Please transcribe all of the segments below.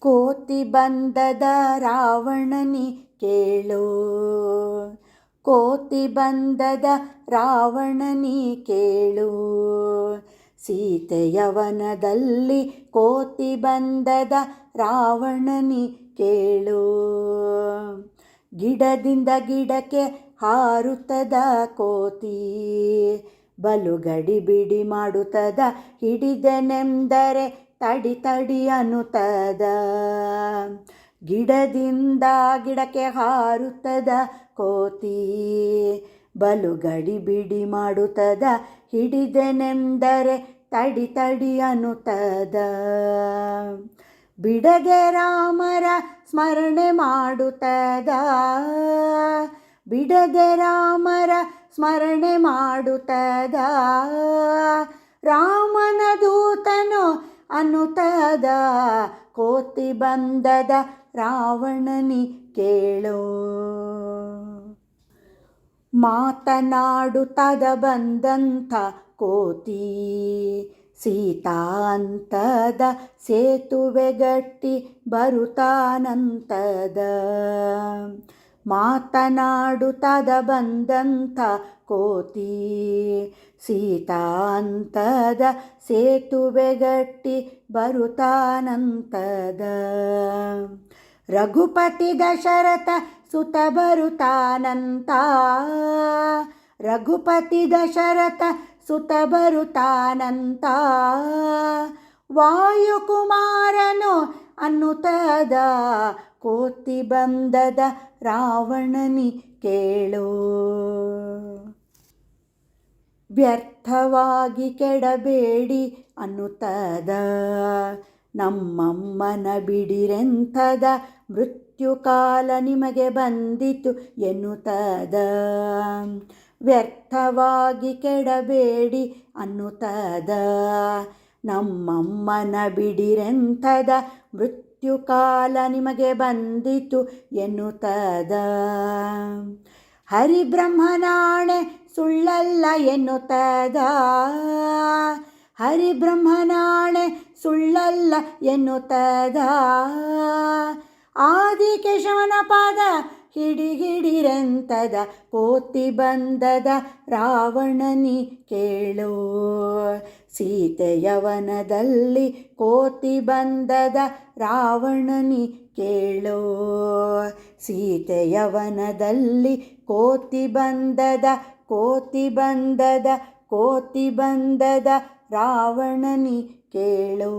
ಕೋತಿ ಬಂದದ ರಾವಣನಿ ಕೇಳು, ಕೋತಿ ಬಂದದ ರಾವಣನಿ ಕೇಳು. ಸೀತೆಯವನದಲ್ಲಿ ಕೋತಿ ಬಂದದ ರಾವಣನಿ ಕೇಳು. ಗಿಡದಿಂದ ಗಿಡಕ್ಕೆ ಹಾರುತ್ತದ ಕೋತಿ, ಬಲು ಗಡಿಬಿಡಿ ಮಾಡುತ್ತದ. ಹಿಡಿದೆನೆಂದರೆ ತಡಿ ತಡಿ ಅನ್ನುತ್ತದ. ಗಿಡದಿಂದ ಗಿಡಕ್ಕೆ ಹಾರುತ್ತದ ಕೋತಿ, ಬಲು ಗಡಿಬಿಡಿ ಮಾಡುತ್ತದ. ಹಿಡಿದೆನೆಂದರೆ ತಡಿ ತಡಿ ಅನ್ನುತ್ತದ. ಬಿಡದೆ ರಾಮರ ಸ್ಮರಣೆ ಮಾಡುತ್ತದ, ಬಿಡದೆ ರಾಮರ ಸ್ಮರಣೆ ಮಾಡುತ್ತದ. ರಾಮನ ದೂತನು ಅನ್ನುತ್ತದ, ಕೋತಿ ಬಂದದ ರಾವಣನಿ ಕೇಳು. ಮಾತನಾಡುತ್ತದ ಬಂದಂಥ ಕೋತಿ, ಸೀತಾ ಅಂತದ ಸೇತುವೆಗಟ್ಟಿ ಬರುತ್ತಾನಂತದ. ಮಾತನಾಡುತ್ತದ ಬಂದಂಥ ಕೋತಿ, ಸೀತಾ ಅಂತದ ಸೇತುವೆಗಟ್ಟಿ ಬರುತ್ತಾನಂತದ. ರಘುಪತಿ ದಶರಥ ಸುತ ಬರುತ್ತಾನಂತ, ರಘುಪತಿ ದಶರಥ ಸುತ ಬರುತ್ತಾನಂತ. ವಾಯುಕುಮಾರನು ಅನ್ನುತ್ತದ, ಕೋತಿ ಬಂದದ ರಾವಣನಿ ಕೇಳು. ವ್ಯರ್ಥವಾಗಿ ಕೆಡಬೇಡಿ ಅನ್ನುತ್ತದ, ನಮ್ಮಮ್ಮನ ಬಿಡಿರೆಂಥದ. ಮೃತ್ಯುಕಾಲ ನಿಮಗೆ ಬಂದಿತು ಎನ್ನುತ್ತದ. ವ್ಯರ್ಥವಾಗಿ ಕೆಡಬೇಡಿ ಅನ್ನುತ್ತದ, ನಮ್ಮಮ್ಮನ ಬಿಡಿರೆಂಥದ. ಮೃತ್ಯುಕಾಲ ನಿಮಗೆ ಬಂದಿತು ಎನ್ನುತ್ತದ. ಹರಿಬ್ರಹ್ಮನಾಣೆ ಸುಳ್ಳಲ್ಲ ಎನ್ನುತ್ತದ, ಹರಿಬ್ರಹ್ಮನಾಣೆ ಸುಳ್ಳಲ್ಲ ಎನ್ನುತ್ತದ. ಆದಿಕೇಶವನ ಪಾದ ಹಿಡಿರೆಂತದ, ಕೋತಿ ಬಂದದ ರಾವಣನಿ ಕೇಳು. ಸೀತೆಯವನದಲ್ಲಿ ಕೋತಿ ಬಂದದ ರಾವಣನಿ ಕೇಳು. ಸೀತೆಯವನದಲ್ಲಿ ಕೋತಿ ಬಂದದ, ಕೋತಿ ಬಂದದ, ಕೋತಿ ಬಂದದ ರಾವಣನಿ ಕೇಳು.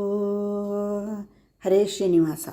ಹರೇ ಶ್ರೀನಿವಾಸ.